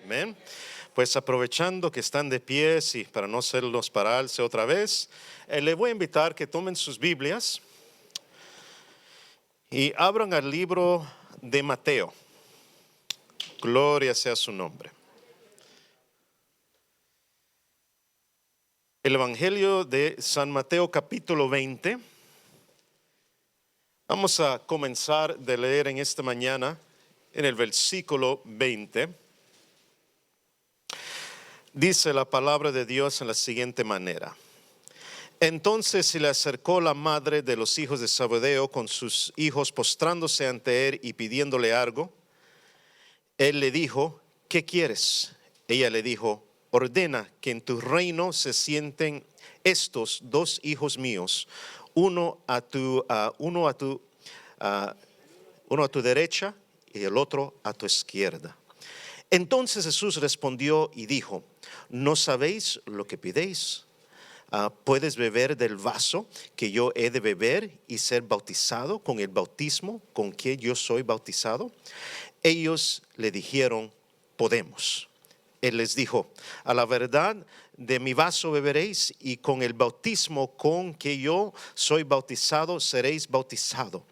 Amén. Pues aprovechando que están de pies y para no hacerlos pararse otra vez, les voy a invitar que tomen sus Biblias y abran al libro de Mateo. Gloria sea su nombre. El Evangelio de San Mateo capítulo 20. Vamos a comenzar de leer en esta mañana en el versículo 20. Dice la palabra de Dios en la siguiente manera. Entonces se le acercó la madre de los hijos de Zebedeo con sus hijos postrándose ante él y pidiéndole algo. Él le dijo, ¿qué quieres? Ella le dijo, ordena que en tu reino se sienten estos dos hijos míos, uno a tu derecha y el otro a tu izquierda. Entonces Jesús respondió y dijo, ¿no sabéis lo que pidéis? ¿Puedes beber del vaso que yo he de beber y ser bautizado con el bautismo con que yo soy bautizado? Ellos le dijeron, podemos. Él les dijo, a la verdad de mi vaso beberéis y con el bautismo con que yo soy bautizado seréis bautizados.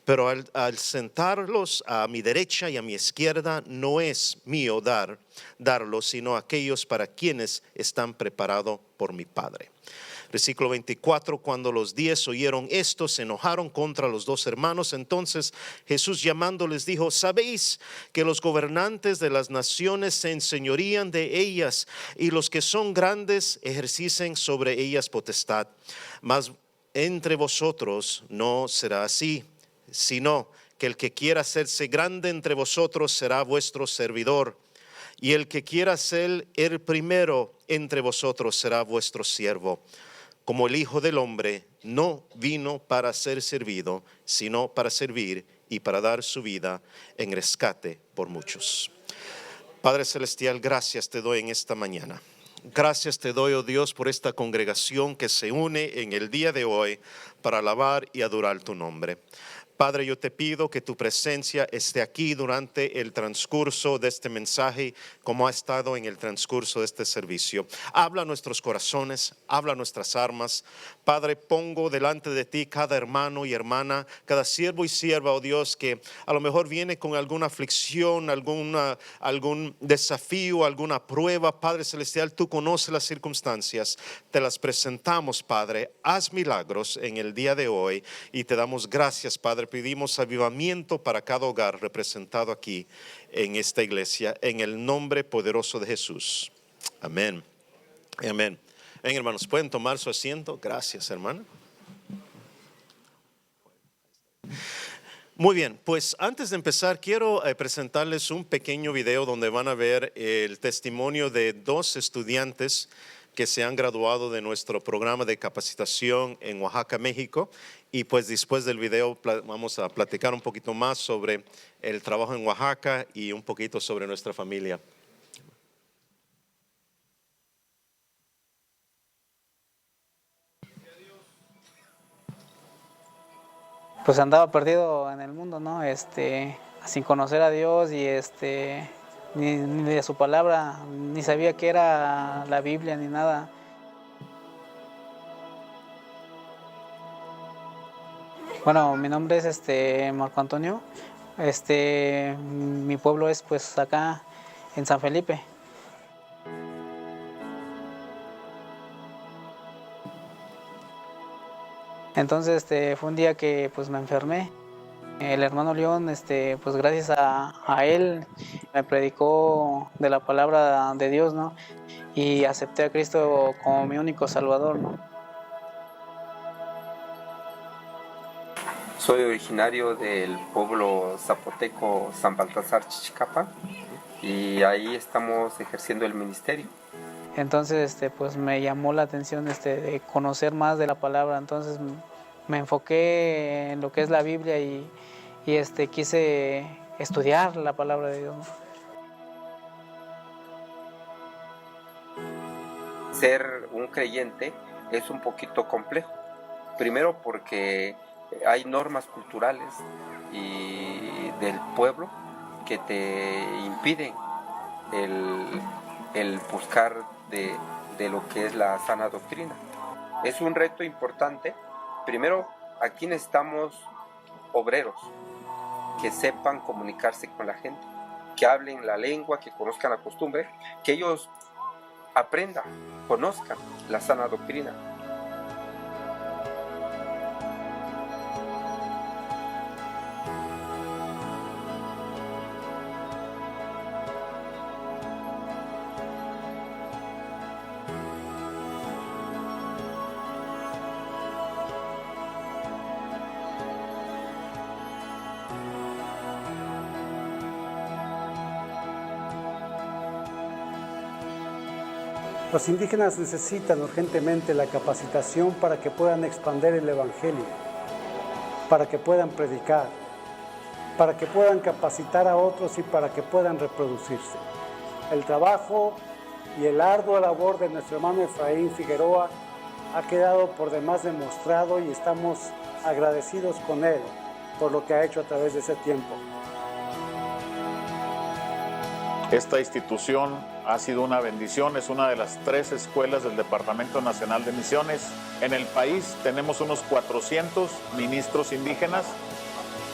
Pero al sentarlos a mi derecha y a mi izquierda no es mío darlo, sino aquellos para quienes están preparados por mi Padre. Versículo 24, cuando los 10 oyeron esto, se enojaron contra los dos hermanos. Entonces Jesús llamando les dijo, ¿sabéis que los gobernantes de las naciones se enseñorían de ellas y los que son grandes ejercen sobre ellas potestad? Mas entre vosotros no será así, sino que el que quiera hacerse grande entre vosotros será vuestro servidor, y el que quiera ser el primero entre vosotros será vuestro siervo. Como el Hijo del Hombre no vino para ser servido, sino para servir y para dar su vida en rescate por muchos. Padre Celestial, gracias te doy en esta mañana. Gracias te doy, oh Dios, por esta congregación que se une en el día de hoy para alabar y adorar tu nombre. Padre, yo te pido que tu presencia esté aquí durante el transcurso de este mensaje, como ha estado en el transcurso de este servicio. Habla a nuestros corazones, habla a nuestras almas. Padre, pongo delante de ti cada hermano y hermana, cada siervo y sierva, oh Dios, que a lo mejor viene con alguna aflicción, algún desafío, alguna prueba. Padre Celestial, tú conoces las circunstancias. Te las presentamos, Padre. Haz milagros en el día de hoy y te damos gracias, Padre. Pedimos avivamiento para cada hogar representado aquí en esta iglesia, en el nombre poderoso de Jesús. Amén. Amén. Bien, hermanos, ¿pueden tomar su asiento? Gracias, hermano. Muy bien, pues antes de empezar quiero presentarles un pequeño video donde van a ver el testimonio de dos estudiantes que se han graduado de nuestro programa de capacitación en Oaxaca, México. Y pues después del video vamos a platicar un poquito más sobre el trabajo en Oaxaca y un poquito sobre nuestra familia. Pues andaba perdido en el mundo, ¿no? Sin conocer a Dios y ni de su palabra, ni sabía qué era la Biblia ni nada. Bueno, mi nombre es Marco Antonio. Mi pueblo es pues acá en San Felipe. Entonces fue un día que pues me enfermé. El hermano León, pues gracias a él me predicó de la palabra de Dios, ¿no? Y acepté a Cristo como mi único Salvador, ¿no? Soy originario del pueblo zapoteco San Baltasar Chichicapa y ahí estamos ejerciendo el ministerio. Entonces, pues me llamó la atención de conocer más de la palabra. Entonces me enfoqué en lo que es la Biblia y quise estudiar la palabra de Dios, ¿no? Ser un creyente es un poquito complejo. Primero porque hay normas culturales y del pueblo que te impiden el buscar de lo que es la sana doctrina. Es un reto importante. Primero, aquí necesitamos obreros que sepan comunicarse con la gente, que hablen la lengua, que conozcan la costumbre, que ellos aprendan, conozcan la sana doctrina. Los indígenas necesitan urgentemente la capacitación para que puedan expandir el Evangelio, para que puedan predicar, para que puedan capacitar a otros y para que puedan reproducirse. El trabajo y el arduo labor de nuestro hermano Efraín Figueroa ha quedado por demás demostrado y estamos agradecidos con él por lo que ha hecho a través de ese tiempo. Esta institución ha sido una bendición, es una de las 3 escuelas del Departamento Nacional de Misiones. En el país tenemos unos 400 ministros indígenas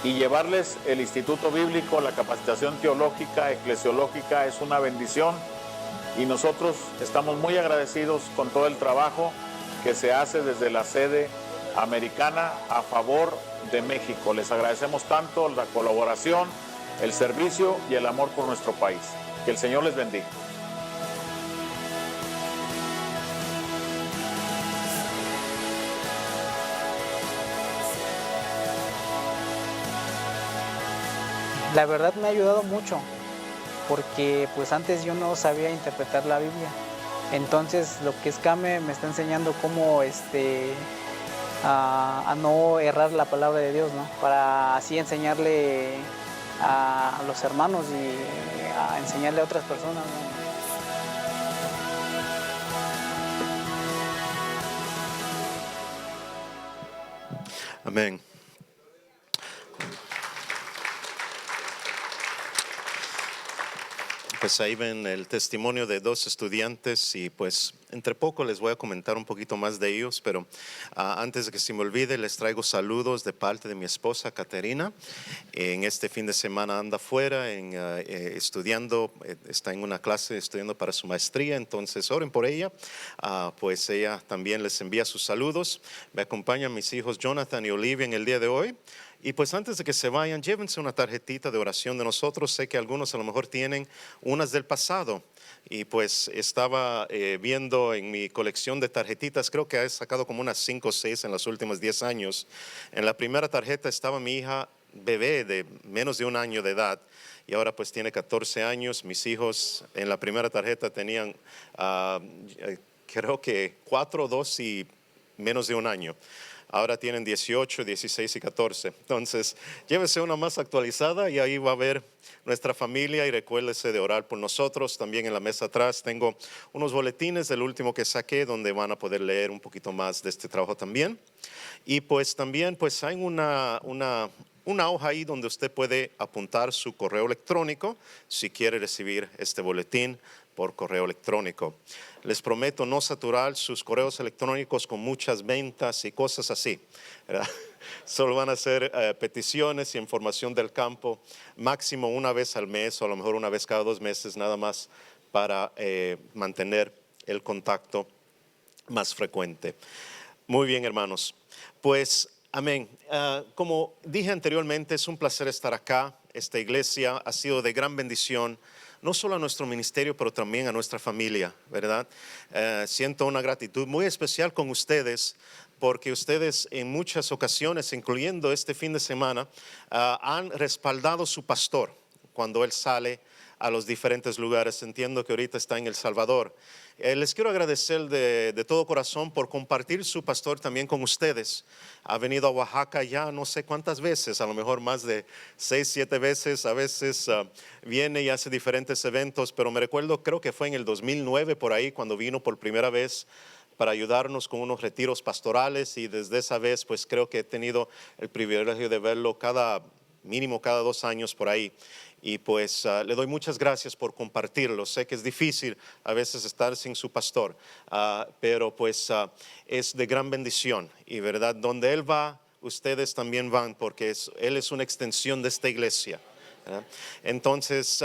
y llevarles el Instituto Bíblico, la capacitación teológica, eclesiológica es una bendición y nosotros estamos muy agradecidos con todo el trabajo que se hace desde la sede americana a favor de México. Les agradecemos tanto la colaboración, el servicio y el amor por nuestro país. Que el Señor les bendiga. La verdad me ha ayudado mucho, porque pues antes yo no sabía interpretar la Biblia. Entonces lo que es Kame me está enseñando cómo a no errar la palabra de Dios, ¿no? Para así enseñarle a los hermanos y a enseñarle a otras personas, ¿no? Amén. Pues ahí ven el testimonio de 2 estudiantes y pues entre poco les voy a comentar un poquito más de ellos, pero antes de que se me olvide les traigo saludos de parte de mi esposa Caterina. En este fin de semana anda afuera estudiando, está en una clase estudiando para su maestría, entonces oren por ella. Pues ella también les envía sus saludos. Me acompañan mis hijos Jonathan y Olivia en el día de hoy. Y pues antes de que se vayan, llévense una tarjetita de oración de nosotros. Sé que algunos a lo mejor tienen unas del pasado. Y pues estaba viendo en mi colección de tarjetitas, creo que he sacado como unas 5 o 6 en los últimos 10 años. En la primera tarjeta estaba mi hija bebé de menos de 1 año de edad. Y ahora pues tiene 14 años. Mis hijos en la primera tarjeta tenían creo que 4, 2 y menos de 1 año. Ahora tienen 18, 16 y 14. Entonces, llévese una más actualizada y ahí va a ver nuestra familia y recuérdese de orar por nosotros. También en la mesa atrás tengo unos boletines del último que saqué donde van a poder leer un poquito más de este trabajo también. Y pues también pues hay una hoja ahí donde usted puede apuntar su correo electrónico si quiere recibir este boletín por correo electrónico. Les prometo no saturar sus correos electrónicos con muchas ventas y cosas así, ¿verdad? Solo van a ser peticiones y información del campo, máximo una vez al mes o a lo mejor una vez cada 2 meses, nada más para mantener el contacto más frecuente. Muy bien, hermanos. Pues, amén. Como dije anteriormente, es un placer estar acá. Esta iglesia ha sido de gran bendición, no solo a nuestro ministerio, pero también a nuestra familia, ¿verdad? Siento una gratitud muy especial con ustedes, porque ustedes en muchas ocasiones, incluyendo este fin de semana, han respaldado a su pastor cuando él sale a los diferentes lugares. Entiendo que ahorita está en El Salvador. Les quiero agradecer de todo corazón por compartir su pastor también con ustedes. Ha venido a Oaxaca ya no sé cuántas veces, a lo mejor más de 6, 7 veces. A veces viene y hace diferentes eventos, pero me recuerdo, creo que fue en el 2009 por ahí, cuando vino por primera vez para ayudarnos con unos retiros pastorales, y desde esa vez pues creo que he tenido el privilegio de verlo mínimo cada 2 años por ahí. Y pues le doy muchas gracias por compartirlo. Sé que es difícil a veces estar sin su pastor, pero pues es de gran bendición. Y verdad, donde él va, ustedes también van, porque él es una extensión de esta iglesia, ¿verdad? Entonces,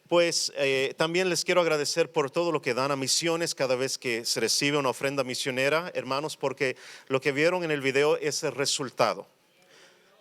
pues también les quiero agradecer por todo lo que dan a misiones cada vez que se recibe una ofrenda misionera, hermanos, porque lo que vieron en el video es el resultado.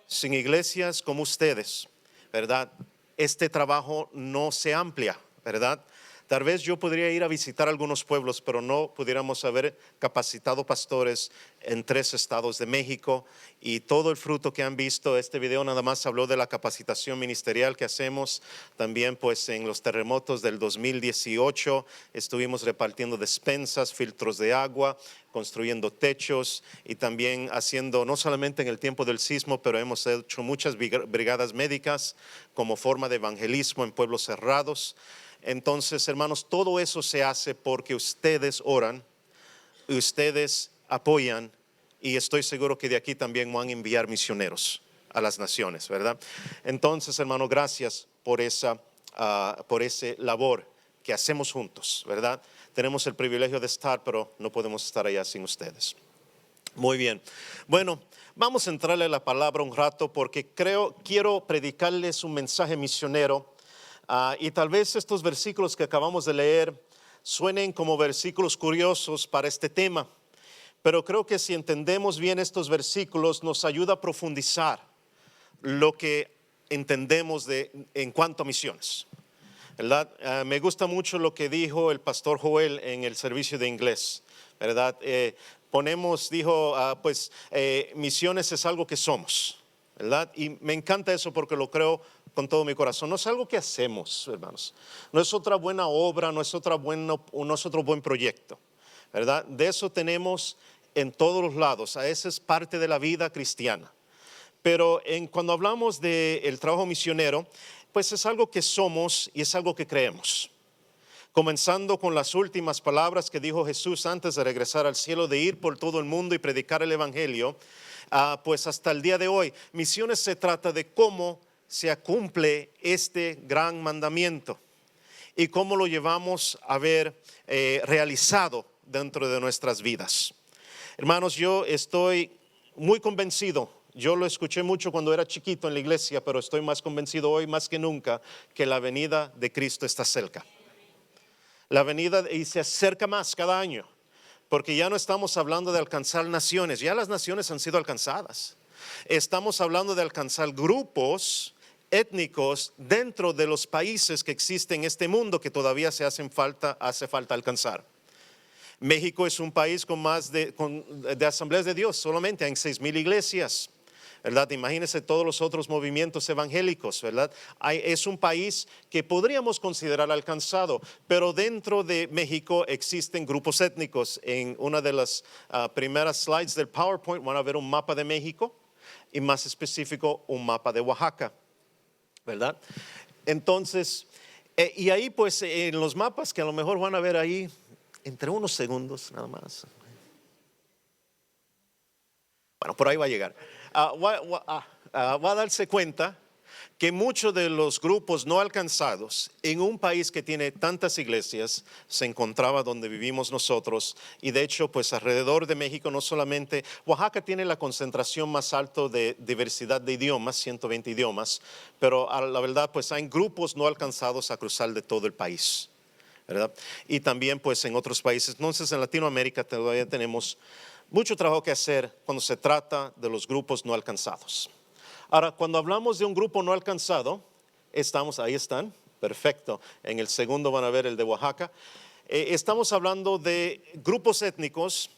Sin iglesias como ustedes, ¿verdad?, este trabajo no se amplia, ¿verdad? Tal vez yo podría ir a visitar algunos pueblos, pero no pudiéramos haber capacitado pastores en 3 estados de México, y todo el fruto que han visto. Este video nada más habló de la capacitación ministerial que hacemos. También pues en los terremotos del 2018 estuvimos repartiendo despensas, filtros de agua, construyendo techos, y también haciendo, no solamente en el tiempo del sismo, pero hemos hecho muchas brigadas médicas como forma de evangelismo en pueblos cerrados. Entonces, hermanos, todo eso se hace porque ustedes oran, ustedes apoyan, y estoy seguro que de aquí también van a enviar misioneros a las naciones, ¿verdad? Entonces, hermano, gracias por esa labor que hacemos juntos, ¿verdad? Tenemos el privilegio de estar, pero no podemos estar allá sin ustedes. Muy bien. Bueno, vamos a entrarle a la palabra un rato, porque quiero predicarles un mensaje misionero. Y tal vez estos versículos que acabamos de leer suenen como versículos curiosos para este tema, pero creo que si entendemos bien estos versículos nos ayuda a profundizar lo que entendemos en cuanto a misiones, ¿verdad? Me gusta mucho lo que dijo el pastor Joel en el servicio de inglés, ¿verdad? Dijo, misiones es algo que somos, ¿verdad? Y me encanta eso porque lo creo con todo mi corazón. No es algo que hacemos, hermanos. No es otra buena obra, no es otro buen proyecto, ¿verdad? De eso tenemos en todos los lados. Esa es parte de la vida cristiana. Pero cuando hablamos del trabajo misionero, pues es algo que somos y es algo que creemos. Comenzando con las últimas palabras que dijo Jesús antes de regresar al cielo, de ir por todo el mundo y predicar el evangelio, pues hasta el día de hoy, misiones se trata de cómo se cumple este gran mandamiento y cómo lo llevamos a ver realizado dentro de nuestras vidas. Hermanos, yo estoy muy convencido. Yo lo escuché mucho cuando era chiquito en la iglesia, pero estoy más convencido hoy más que nunca que la venida de Cristo está cerca. La venida, y se acerca más cada año, porque ya no estamos hablando de alcanzar naciones, ya las naciones han sido alcanzadas. Estamos hablando de alcanzar grupos étnicos dentro de los países que existen en este mundo que todavía hace falta alcanzar. México es un país con más de asambleas de Dios, solamente hay 6,000 iglesias, ¿verdad? Imagínense todos los otros movimientos evangélicos, ¿verdad? Es un país que podríamos considerar alcanzado, pero dentro de México existen grupos étnicos. En una de las primeras slides del PowerPoint van a ver un mapa de México y más específico un mapa de Oaxaca, ¿verdad? Entonces, y ahí pues en los mapas que a lo mejor van a ver ahí entre unos segundos nada más. Bueno, por ahí va a llegar. Va a darse cuenta que muchos de los grupos no alcanzados en un país que tiene tantas iglesias se encontraba donde vivimos nosotros. Y de hecho, pues alrededor de México, no solamente, Oaxaca tiene la concentración más alta de diversidad de idiomas, 120 idiomas, pero a la verdad, pues hay grupos no alcanzados a cruzar de todo el país, ¿verdad? Y también pues en otros países. Entonces en Latinoamérica todavía tenemos mucho trabajo que hacer cuando se trata de los grupos no alcanzados. Ahora, cuando hablamos de un grupo no alcanzado, ahí están, perfecto. En el segundo van a ver el de Oaxaca. Estamos hablando de grupos étnicos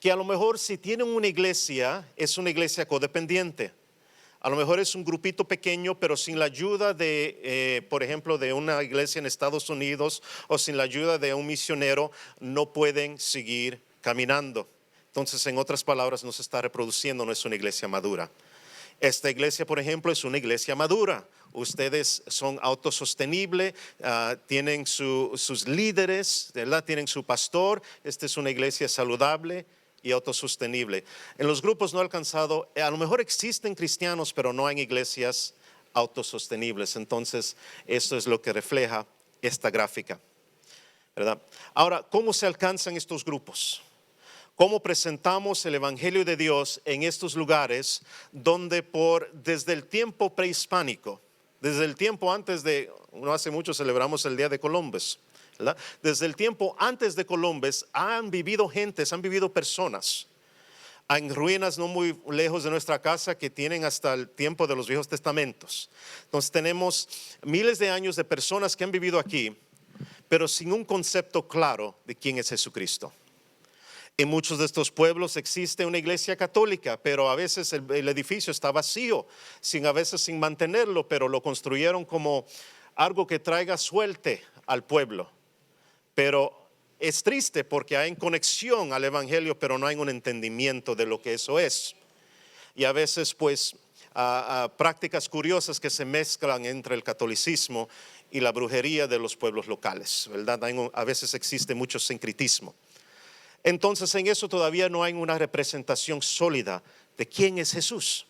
que a lo mejor si tienen una iglesia, es una iglesia codependiente. A lo mejor es un grupito pequeño, pero sin la ayuda por ejemplo, de una iglesia en Estados Unidos o sin la ayuda de un misionero, no pueden seguir caminando. Entonces, en otras palabras, no se está reproduciendo, no es una iglesia madura. Esta iglesia, por ejemplo, es una iglesia madura. Ustedes son autosostenibles, tienen sus líderes, ¿verdad? Tienen su pastor. Esta es una iglesia saludable y autosostenible. En los grupos no alcanzados, a lo mejor existen cristianos, pero no hay iglesias autosostenibles. Entonces, esto es lo que refleja esta gráfica, ¿verdad? Ahora, ¿cómo se alcanzan estos grupos? ¿Cómo presentamos el Evangelio de Dios en estos lugares donde desde el tiempo prehispánico, desde el tiempo antes de, no hace mucho celebramos el Día de Columbus, ¿verdad? Desde el tiempo antes de Columbus han vivido gentes, han vivido personas en ruinas no muy lejos de nuestra casa que tienen hasta el tiempo de los Viejos Testamentos. Entonces tenemos miles de años de personas que han vivido aquí, pero sin un concepto claro de quién es Jesucristo. En muchos de estos pueblos existe una iglesia católica, pero a veces el edificio está vacío, a veces sin mantenerlo, pero lo construyeron como algo que traiga suerte al pueblo. Pero es triste porque hay conexión al evangelio, pero no hay un entendimiento de lo que eso es. Y a veces pues prácticas curiosas que se mezclan entre el catolicismo y la brujería de los pueblos locales, ¿verdad? A veces existe mucho sincretismo. Entonces en eso todavía no hay una representación sólida de quién es Jesús,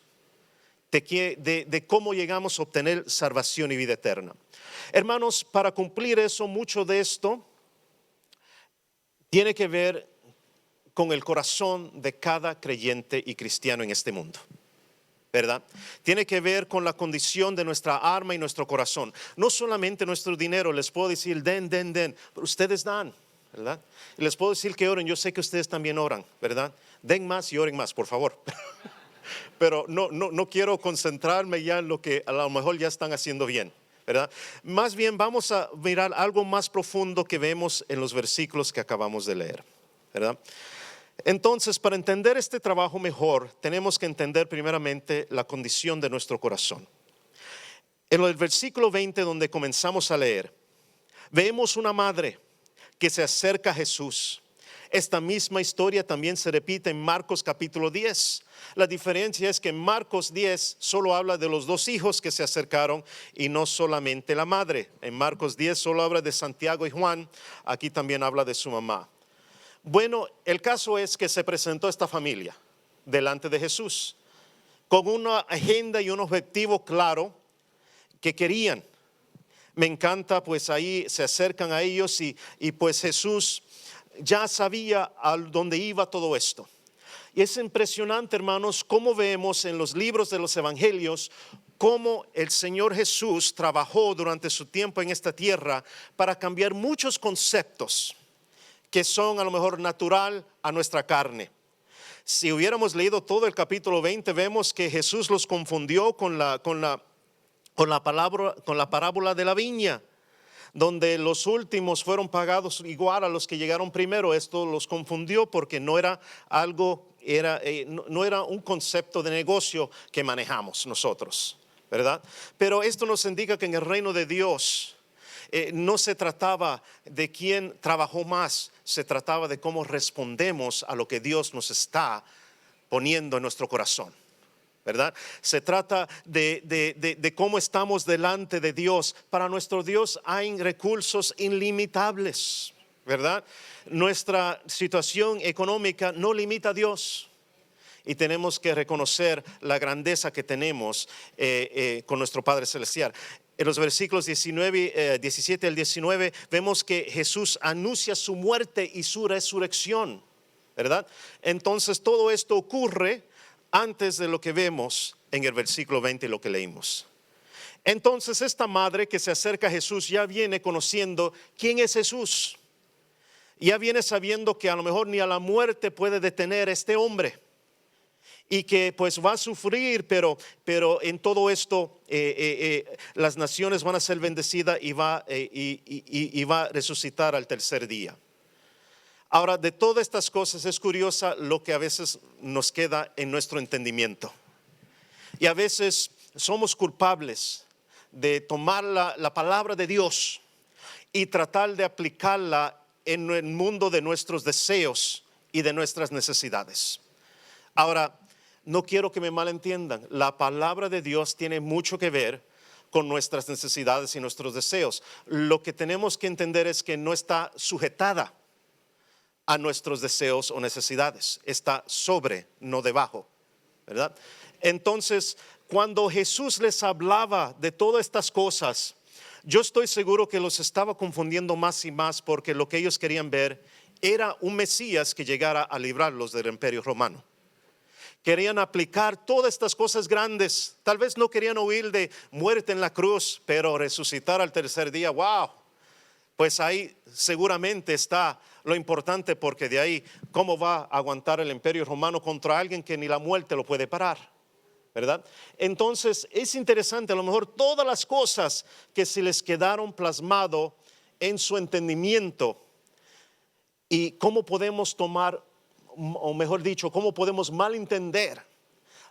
de cómo llegamos a obtener salvación y vida eterna. Hermanos, para cumplir eso, mucho de esto tiene que ver con el corazón de cada creyente y cristiano en este mundo, ¿verdad? Tiene que ver con la condición de nuestra alma y nuestro corazón. No solamente nuestro dinero, les puedo decir den, pero ustedes dan, ¿verdad? Y les puedo decir que oren, yo sé que ustedes también oran, ¿verdad? Den más y oren más, por favor. Pero no quiero concentrarme ya en lo que a lo mejor ya están haciendo bien, ¿verdad? Más bien vamos a mirar algo más profundo que vemos en los versículos que acabamos de leer, ¿verdad? Entonces, para entender este trabajo mejor, tenemos que entender primeramente la condición de nuestro corazón. En el versículo 20, donde comenzamos a leer, vemos una madre que se acerca a Jesús. Esta misma historia también se repite en Marcos capítulo 10. La diferencia es que en Marcos 10 solo habla de los dos hijos que se acercaron y no solamente la madre. En Marcos 10 solo habla de Santiago y Juan. Aquí también habla de su mamá. Bueno, el caso es que se presentó esta familia delante de Jesús con una agenda y un objetivo claro que querían. Me encanta, pues ahí se acercan a ellos y pues Jesús ya sabía a dónde iba todo esto. Y es impresionante, hermanos, cómo vemos en los libros de los evangelios cómo el Señor Jesús trabajó durante su tiempo en esta tierra para cambiar muchos conceptos que son a lo mejor natural a nuestra carne. Si hubiéramos leído todo el capítulo 20, vemos que Jesús los confundió con la parábola de la viña, donde los últimos fueron pagados igual a los que llegaron primero. Esto los confundió porque no era un concepto de negocio que manejamos nosotros, ¿verdad? Pero esto nos indica que en el reino de Dios no se trataba de quién trabajó más, se trataba de cómo respondemos a lo que Dios nos está poniendo en nuestro corazón, ¿verdad? Se trata de cómo estamos delante de Dios. Para nuestro Dios hay recursos ilimitables, ¿verdad? Nuestra situación económica no limita a Dios. Y tenemos que reconocer la grandeza que tenemos con nuestro Padre Celestial. En los versículos 17 al 19 vemos que Jesús anuncia su muerte y su resurrección, ¿verdad? Entonces todo esto ocurre antes de lo que vemos en el versículo 20 y lo que leímos. Entonces esta madre que se acerca a Jesús ya viene conociendo quién es Jesús. Ya viene sabiendo que a lo mejor ni a la muerte puede detener a este hombre. Y que pues va a sufrir, pero en todo esto las naciones van a ser bendecidas y va a resucitar al tercer día. Ahora, de todas estas cosas es curiosa lo que a veces nos queda en nuestro entendimiento. Y a veces somos culpables de tomar la palabra de Dios y tratar de aplicarla en el mundo de nuestros deseos y de nuestras necesidades. Ahora, no quiero que me malentiendan. La palabra de Dios tiene mucho que ver con nuestras necesidades y nuestros deseos. Lo que tenemos que entender es que no está sujetada a nuestros deseos o necesidades. Está sobre, no debajo, ¿verdad? Entonces, cuando Jesús les hablaba de todas estas cosas, yo estoy seguro que los estaba confundiendo más y más, porque lo que ellos querían ver era un Mesías que llegara a librarlos del imperio romano. Querían aplicar todas estas cosas grandes. Tal vez no querían oír de muerte en la cruz, pero resucitar al tercer día, wow. Pues ahí seguramente está lo importante, porque de ahí, ¿cómo va a aguantar el imperio romano contra alguien que ni la muerte lo puede parar? ¿Verdad? Entonces es interesante, a lo mejor todas las cosas que se les quedaron plasmado en su entendimiento, y cómo podemos tomar, o mejor dicho, cómo podemos malentender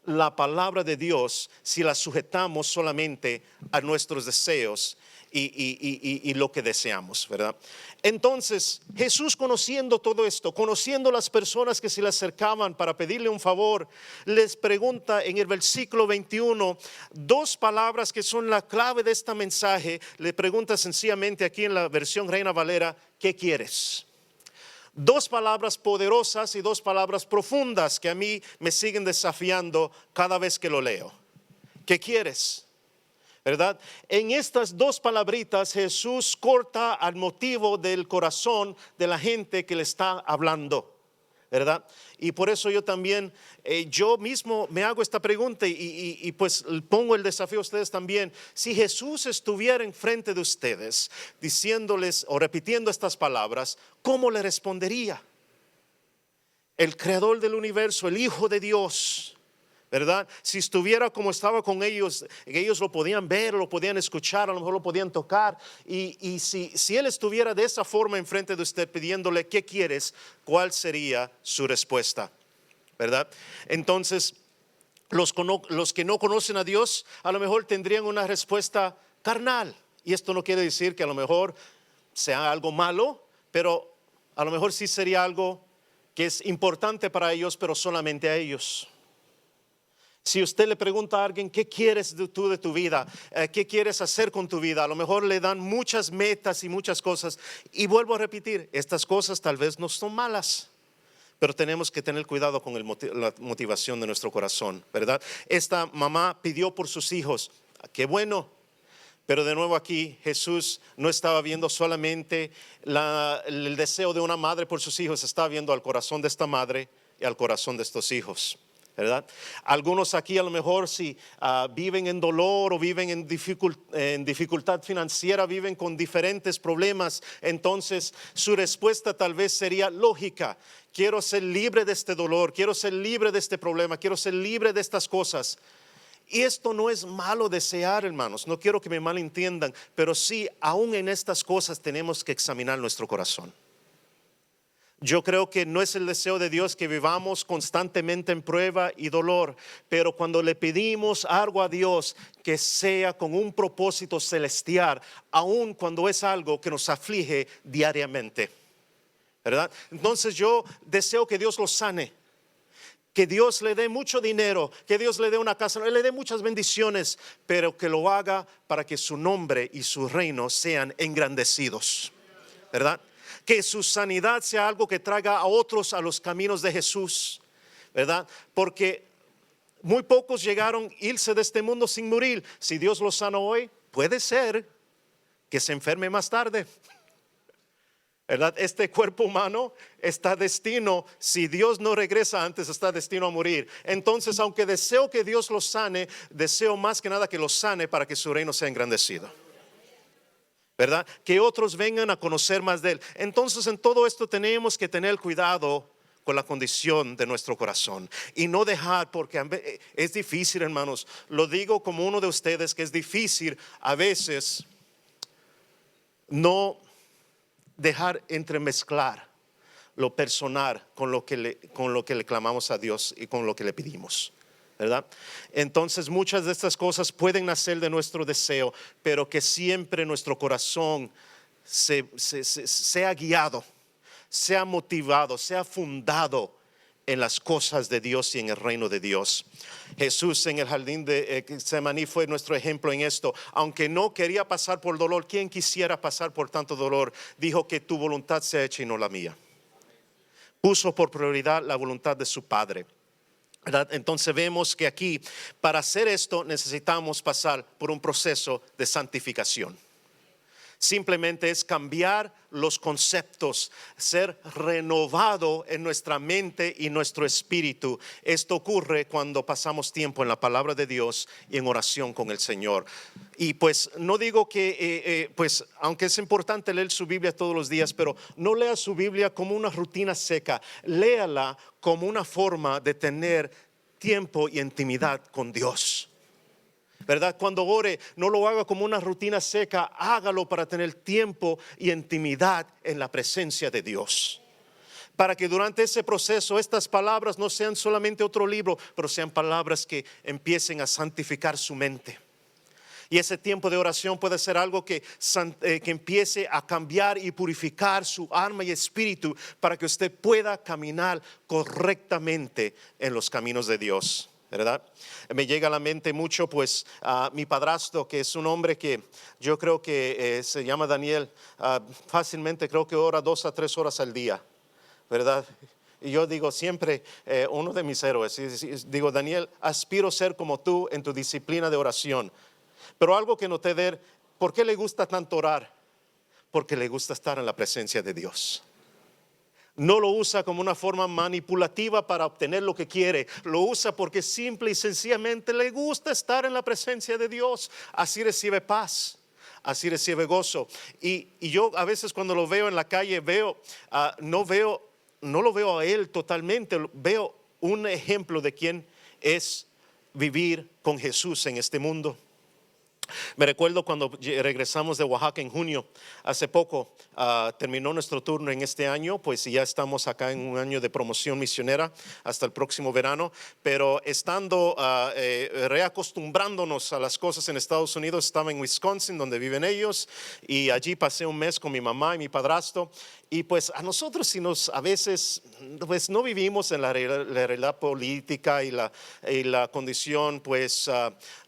la palabra de Dios si la sujetamos solamente a nuestros deseos y lo que deseamos, ¿verdad? Entonces Jesús, conociendo todo esto, conociendo las personas que se le acercaban para pedirle un favor, les pregunta en el versículo 21 dos palabras que son la clave de este mensaje. Le pregunta sencillamente, aquí en la versión Reina Valera, ¿qué quieres? Dos palabras poderosas y dos palabras profundas que a mí me siguen desafiando cada vez que lo leo. ¿Qué quieres? ¿Verdad? En estas dos palabritas Jesús corta al motivo del corazón de la gente que le está hablando, ¿verdad? Y por eso yo también, yo mismo me hago esta pregunta y pues pongo el desafío a ustedes también. Si Jesús estuviera enfrente de ustedes diciéndoles o repitiendo estas palabras, ¿cómo le respondería? El creador del universo, el Hijo de Dios, ¿verdad? Si estuviera como estaba con ellos, ellos lo podían ver, lo podían escuchar, a lo mejor lo podían tocar. Y si Él estuviera de esa forma enfrente de usted pidiéndole, ¿qué quieres? ¿Cuál sería su respuesta? ¿Verdad? Entonces, los que no conocen a Dios, a lo mejor tendrían una respuesta carnal. Y esto no quiere decir que a lo mejor sea algo malo, pero a lo mejor sí sería algo que es importante para ellos, pero solamente a ellos. Si usted le pregunta a alguien, ¿qué quieres tú de tu vida? ¿Qué quieres hacer con tu vida? A lo mejor le dan muchas metas y muchas cosas. Y vuelvo a repetir, estas cosas tal vez no son malas, pero tenemos que tener cuidado con la motivación de nuestro corazón, ¿verdad? Esta mamá pidió por sus hijos, qué bueno. Pero de nuevo aquí Jesús no estaba viendo solamente el deseo de una madre por sus hijos, estaba viendo al corazón de esta madre y al corazón de estos hijos, ¿verdad? Algunos aquí a lo mejor si viven en dolor o viven en dificultad financiera, viven con diferentes problemas, entonces su respuesta tal vez sería lógica. Quiero ser libre de este dolor, quiero ser libre de este problema, quiero ser libre de estas cosas. Y esto no es malo desear, hermanos, no quiero que me malentiendan, pero sí, aún en estas cosas tenemos que examinar nuestro corazón. Yo creo que no es el deseo de Dios que vivamos constantemente en prueba y dolor, pero cuando le pedimos algo a Dios, que sea con un propósito celestial, aun cuando es algo que nos aflige diariamente, ¿verdad? Entonces yo deseo que Dios los sane, que Dios le dé mucho dinero, que Dios le dé una casa, le dé muchas bendiciones, pero que lo haga para que su nombre y su reino sean engrandecidos, ¿verdad? Que su sanidad sea algo que traiga a otros a los caminos de Jesús, ¿verdad? Porque muy pocos llegaron a irse de este mundo sin morir. Si Dios los sana hoy, puede ser que se enferme más tarde, ¿verdad? Este cuerpo humano está destino, si Dios no regresa antes, está destino a morir. Entonces, aunque deseo que Dios los sane, deseo más que nada que los sane para que su reino sea engrandecido, ¿verdad? Que otros vengan a conocer más de Él. Entonces en todo esto tenemos que tener cuidado con la condición de nuestro corazón y no dejar, porque es difícil, hermanos, lo digo como uno de ustedes, que es difícil a veces no dejar entremezclar lo personal con lo que le clamamos a Dios y con lo que le pedimos, ¿verdad? Entonces muchas de estas cosas pueden nacer de nuestro deseo, pero que siempre nuestro corazón sea guiado, sea motivado, sea fundado en las cosas de Dios y en el reino de Dios. Jesús en el jardín de Getsemaní fue nuestro ejemplo en esto. Aunque no quería pasar por dolor, ¿quién quisiera pasar por tanto dolor? Dijo que tu voluntad sea hecha y no la mía. Puso por prioridad la voluntad de su Padre. ¿verdad? Entonces vemos que aquí, para hacer esto, necesitamos pasar por un proceso de santificación. Simplemente es cambiar los conceptos, ser renovado en nuestra mente y nuestro espíritu. Esto ocurre cuando pasamos tiempo en la palabra de Dios y en oración con el Señor. Y pues no digo que, pues aunque es importante leer su Biblia todos los días, pero no lea su Biblia como una rutina seca. Léala como una forma de tener tiempo y intimidad con Dios. ¿Verdad? Cuando ore, no lo haga como una rutina seca, hágalo para tener tiempo y intimidad en la presencia de Dios. Para que durante ese proceso estas palabras no sean solamente otro libro, pero sean palabras que empiecen a santificar su mente. Y ese tiempo de oración puede ser algo que empiece a cambiar y purificar su alma y espíritu para que usted pueda caminar correctamente en los caminos de Dios. ¿Verdad? Me llega a la mente mucho pues mi padrastro, que es un hombre que yo creo que se llama Daniel, fácilmente creo que ora 2 a 3 horas al día, ¿verdad? Y yo digo siempre, uno de mis héroes, digo, Daniel, aspiro a ser como tú en tu disciplina de oración. Pero algo que noté de él, ¿por qué le gusta tanto orar? Porque le gusta estar en la presencia de Dios. No lo usa como una forma manipulativa para obtener lo que quiere. Lo usa porque simple y sencillamente le gusta estar en la presencia de Dios. Así recibe paz, así recibe gozo. Y yo a veces cuando lo veo en la calle no lo veo a él totalmente. Veo un ejemplo de quién es vivir con Jesús en este mundo. Me recuerdo cuando regresamos de Oaxaca en junio, hace poco terminó nuestro turno en este año, pues ya estamos acá en un año de promoción misionera hasta el próximo verano, pero estando reacostumbrándonos a las cosas en Estados Unidos, estaba en Wisconsin donde viven ellos y allí pasé un mes con mi mamá y mi padrastro. Y pues a nosotros a veces pues no vivimos en la realidad política y la condición pues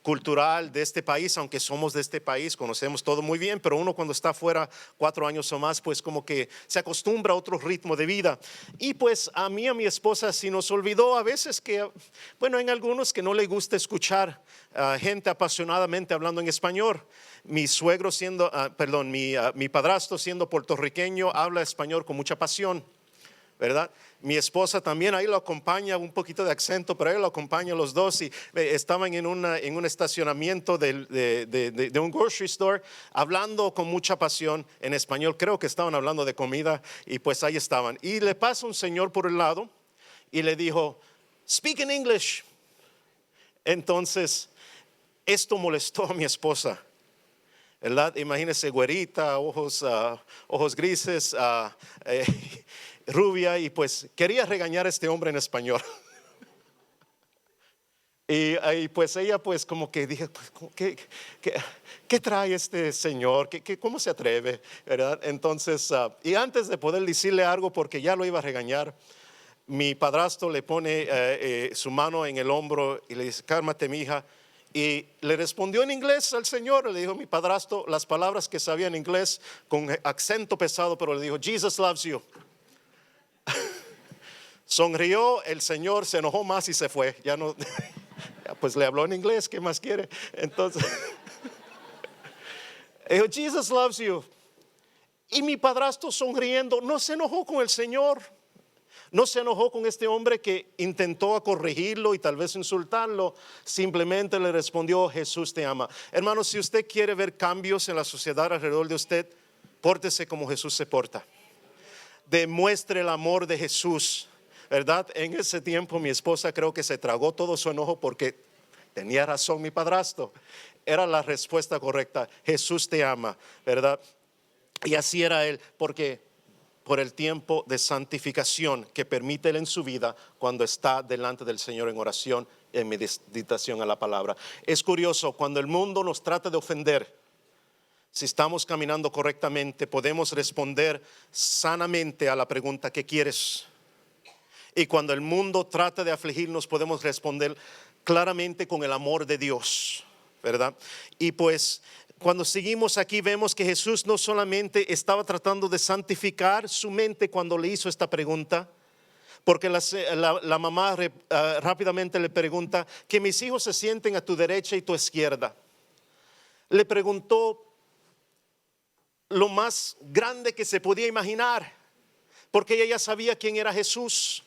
cultural de este país, aunque somos de este país, conocemos todo muy bien, pero uno cuando está fuera 4 años o más pues como que se acostumbra a otro ritmo de vida. Y pues a mí, a mi esposa se nos olvidó a veces que, bueno, hay algunos que no les gusta escuchar gente apasionadamente hablando en español. Mi suegro mi padrastro siendo puertorriqueño habla español con mucha pasión, ¿verdad? Mi esposa también ahí lo acompaña, un poquito de acento, pero ahí lo acompaña los dos y estaban en un estacionamiento de un grocery store hablando con mucha pasión en español. Creo que estaban hablando de comida y pues ahí estaban. Y le pasa un señor por el lado y le dijo, "Speak in English." Entonces, esto molestó a mi esposa. ¿Verdad? Imagínese, güerita, ojos grises, rubia, y pues quería regañar a este hombre en español. y pues ella pues como que dije, pues, ¿qué trae este señor? ¿Cómo se atreve? ¿Verdad? Entonces, y antes de poder decirle algo, porque ya lo iba a regañar, mi padrastro le pone su mano en el hombro y le dice, "Cálmate, mija." Y le respondió en inglés al Señor, le dijo mi padrastro las palabras que sabía en inglés con acento pesado, pero le dijo, "Jesus loves you." Sonrió, el Señor se enojó más y se fue. Ya no, pues le habló en inglés, ¿qué más quiere? Entonces, dijo, "Jesus loves you." Y mi padrastro sonriendo no se enojó con el Señor. No se enojó con este hombre que intentó corregirlo y tal vez insultarlo. Simplemente le respondió, "Jesús te ama." Hermanos, si usted quiere ver cambios en la sociedad alrededor de usted, pórtese como Jesús se porta. Demuestre el amor de Jesús, ¿verdad? En ese tiempo mi esposa creo que se tragó todo su enojo porque tenía razón mi padrastro. Era la respuesta correcta. Jesús te ama, ¿verdad? Y así era él, porque por el tiempo de santificación que permite él en su vida cuando está delante del Señor en oración y en meditación a la palabra. Es curioso, cuando el mundo nos trata de ofender, si estamos caminando correctamente, podemos responder sanamente a la pregunta, ¿qué quieres? Y cuando el mundo trata de afligirnos, podemos responder claramente con el amor de Dios, ¿verdad? Y pues cuando seguimos aquí vemos que Jesús no solamente estaba tratando de santificar su mente cuando le hizo esta pregunta, Porque la mamá rápidamente le pregunta, que mis hijos se sienten a tu derecha y tu izquierda. Le preguntó lo más grande que se podía imaginar, porque ella ya sabía quién era Jesús.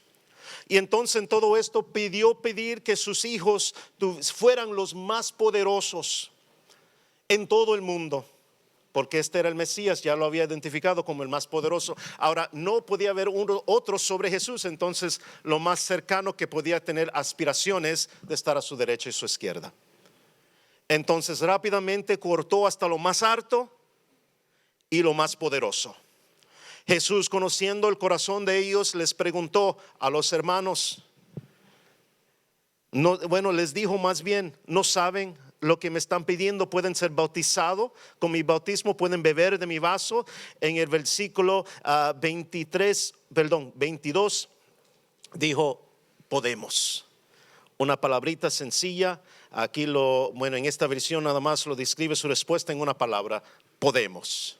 Y entonces en todo esto pedir que sus hijos fueran los más poderosos en todo el mundo, porque este era el Mesías, ya lo había identificado como el más poderoso. Ahora no podía haber otro sobre Jesús, entonces lo más cercano que podía tener aspiraciones de estar a su derecha y su izquierda. Entonces rápidamente cortó hasta lo más alto y lo más poderoso. Jesús, conociendo el corazón de ellos, les preguntó a los hermanos, les dijo más bien, ¿no saben lo que me están pidiendo? Pueden ser bautizados con mi bautismo, pueden beber de mi vaso. En el versículo 22 dijo, podemos. Una palabrita sencilla. Aquí en esta versión nada más lo describe su respuesta en una palabra, podemos.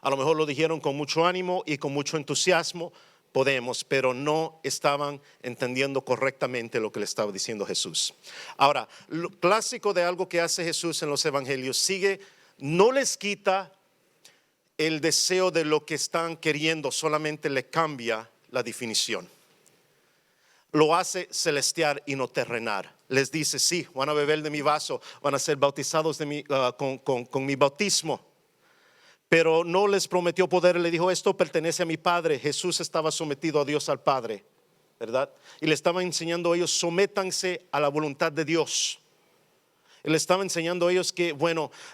A lo mejor lo dijeron con mucho ánimo y con mucho entusiasmo, podemos, pero no estaban entendiendo correctamente lo que le estaba diciendo Jesús. Ahora, lo clásico de algo que hace Jesús en los evangelios, no les quita el deseo de lo que están queriendo, solamente le cambia la definición. Lo hace celestial y no terrenal. Les dice, sí, van a beber de mi vaso, van a ser bautizados con mi bautismo. Pero no les prometió poder, le dijo, esto pertenece a mi Padre. Jesús estaba sometido a Dios, al Padre, ¿verdad? Y le estaba enseñando a ellos, sométanse a la voluntad de Dios. Y le estaba enseñando a ellos que,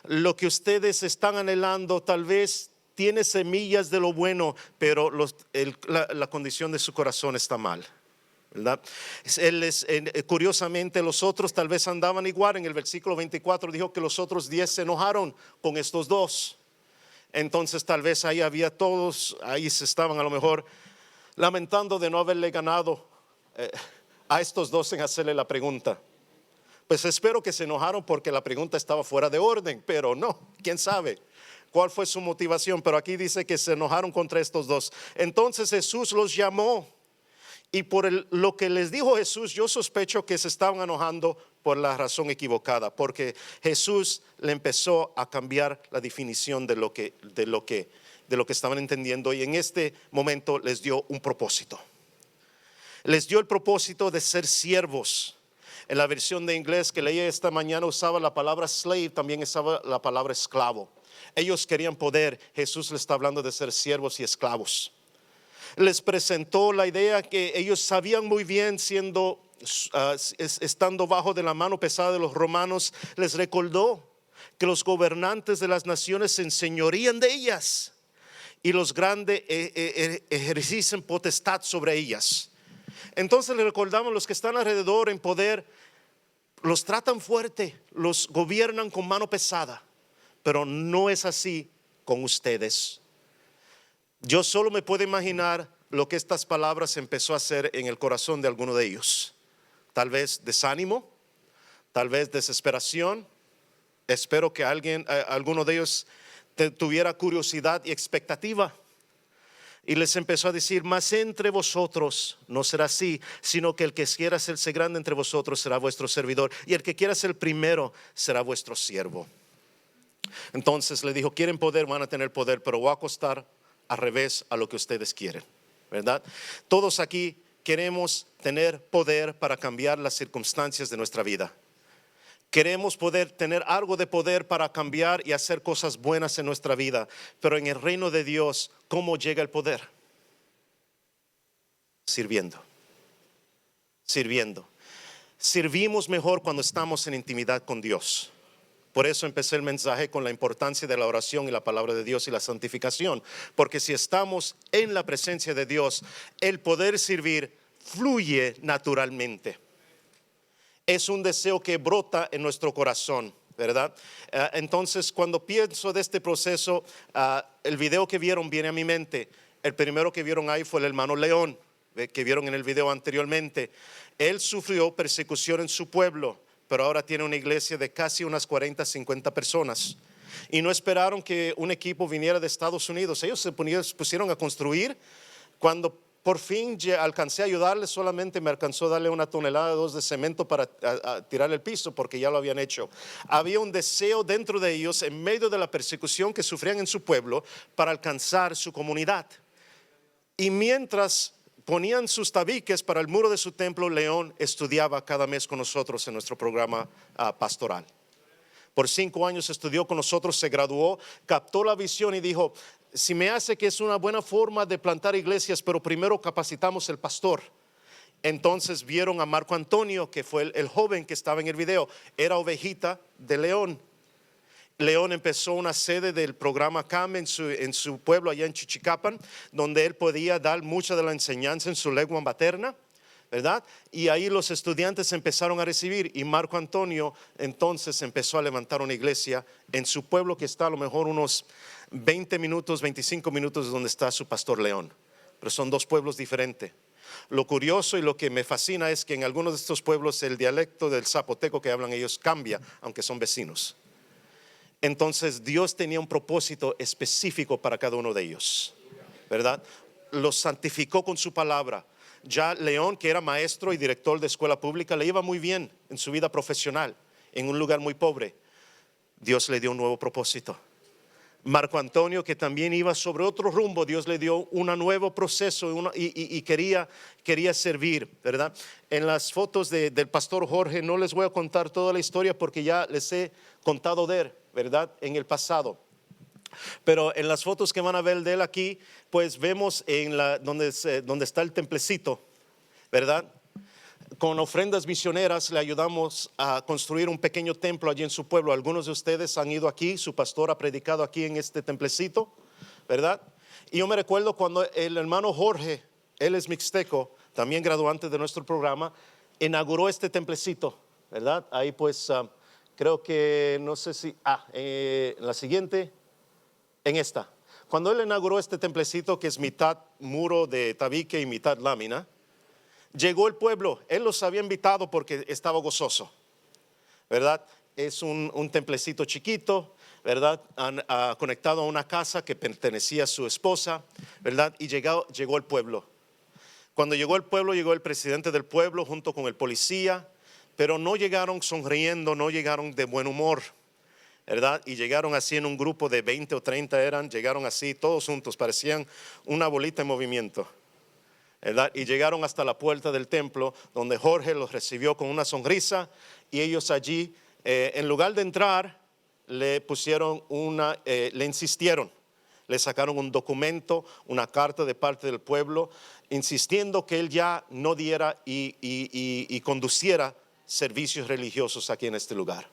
lo que ustedes están anhelando tal vez tiene semillas de lo bueno, pero la condición de su corazón está mal, ¿verdad? Curiosamente los otros tal vez andaban igual. En el versículo 24 dijo que los otros 10 se enojaron con estos dos. Entonces tal vez ahí había todos, ahí se estaban a lo mejor lamentando de no haberle ganado a estos dos en hacerle la pregunta. Pues espero que se enojaron porque la pregunta estaba fuera de orden, pero no, quién sabe cuál fue su motivación. Pero aquí dice que se enojaron contra estos dos. Entonces Jesús los llamó y por lo que les dijo Jesús, yo sospecho que se estaban enojando por la razón equivocada, porque Jesús le empezó a cambiar la definición de lo que estaban entendiendo, y en este momento les dio un propósito. Les dio el propósito de ser siervos. En la versión de inglés que leí esta mañana usaba la palabra slave, también usaba la palabra esclavo. Ellos querían poder, Jesús les está hablando de ser siervos y esclavos. Les presentó la idea que ellos sabían muy bien, estando bajo de la mano pesada de los romanos. Les recordó que los gobernantes de las naciones se enseñorían de ellas y los grandes ejercen potestad sobre ellas. Entonces le recordamos, los que están alrededor en poder los tratan fuerte, los gobiernan con mano pesada, pero no es así con ustedes. Yo solo me puedo imaginar lo que estas palabras empezó a hacer en el corazón de alguno de ellos. Tal vez desánimo, tal vez desesperación. Espero que alguno de ellos tuviera curiosidad y expectativa. Y les empezó a decir, mas entre vosotros no será así, sino que el que quiera hacerse grande entre vosotros será vuestro servidor, y el que quiera ser primero será vuestro siervo. Entonces le dijo, quieren poder, van a tener poder, pero va a costar al revés a lo que ustedes quieren, ¿verdad? Todos aquí queremos tener poder para cambiar las circunstancias de nuestra vida. Queremos poder tener algo de poder para cambiar y hacer cosas buenas en nuestra vida. Pero en el reino de Dios, ¿cómo llega el poder? Sirviendo. Servimos mejor cuando estamos en intimidad con Dios. Por eso empecé el mensaje con la importancia de la oración y la palabra de Dios y la santificación. Porque si estamos en la presencia de Dios, el poder servir fluye naturalmente. Es un deseo que brota en nuestro corazón, ¿verdad? Entonces, cuando pienso de este proceso, el video que vieron viene a mi mente. El primero que vieron ahí fue el hermano León, que vieron en el video anteriormente. Él sufrió persecución en su pueblo, pero ahora tiene una iglesia de casi unas 40, 50 personas. Y no esperaron que un equipo viniera de Estados Unidos. Ellos se pusieron a construir cuando por fin alcancé a ayudarle, solamente me alcanzó a darle 1 tonelada o 2 de cemento para a tirar el piso, porque ya lo habían hecho. Había un deseo dentro de ellos, en medio de la persecución que sufrían en su pueblo, para alcanzar su comunidad. Y mientras ponían sus tabiques para el muro de su templo, León estudiaba cada mes con nosotros en nuestro programa pastoral. Por 5 años estudió con nosotros, se graduó, captó la visión y dijo: si me hace que es una buena forma de plantar iglesias, pero primero capacitamos el pastor. Entonces vieron a Marco Antonio, que fue el joven que estaba en el video, era ovejita de León. León empezó una sede del programa CAM en su pueblo allá en Chichicapan, donde él podía dar mucha de la enseñanza en su lengua materna, ¿verdad? Y ahí los estudiantes empezaron a recibir, y Marco Antonio entonces empezó a levantar una iglesia en su pueblo, que está a lo mejor unos 20 minutos, 25 minutos de donde está su pastor León. Pero son 2 pueblos diferentes. Lo curioso y lo que me fascina es que en algunos de estos pueblos el dialecto del zapoteco que hablan ellos cambia, aunque son vecinos. Entonces Dios tenía un propósito específico para cada uno de ellos, ¿verdad? Los santificó con su palabra. Ya León, que era maestro y director de escuela pública, le iba muy bien en su vida profesional, en un lugar muy pobre. Dios le dio un nuevo propósito. Marco Antonio, que también iba sobre otro rumbo, Dios le dio un nuevo proceso y quería servir, ¿verdad? En las fotos del pastor Jorge no les voy a contar toda la historia, porque ya les he contado de él, ¿verdad? En el pasado. Pero en las fotos que van a ver de él aquí, pues vemos donde está el templecito, ¿verdad? Con ofrendas misioneras le ayudamos a construir un pequeño templo allí en su pueblo. Algunos de ustedes han ido aquí, su pastor ha predicado aquí en este templecito, ¿verdad? Y yo me recuerdo cuando el hermano Jorge, él es mixteco, también graduante de nuestro programa, inauguró este templecito, ¿verdad? Ahí pues creo que, no sé si, la siguiente, en esta. Cuando él inauguró este templecito, que es mitad muro de tabique y mitad lámina, llegó el pueblo. Él los había invitado porque estaba gozoso, ¿verdad? Es un templecito chiquito, ¿verdad? Conectado a una casa que pertenecía a su esposa, ¿verdad? Y llegó el pueblo. Cuando llegó el pueblo, llegó el presidente del pueblo junto con el policía, pero no llegaron sonriendo, no llegaron de buen humor, ¿verdad? Y llegaron así en un grupo de 20 o 30 llegaron así todos juntos, parecían una bolita en movimiento, ¿verdad? Y llegaron hasta la puerta del templo, donde Jorge los recibió con una sonrisa, y ellos allí, en lugar de entrar, le pusieron le insistieron, le sacaron un documento, una carta de parte del pueblo, insistiendo que él ya no diera y conduciera servicios religiosos aquí en este lugar,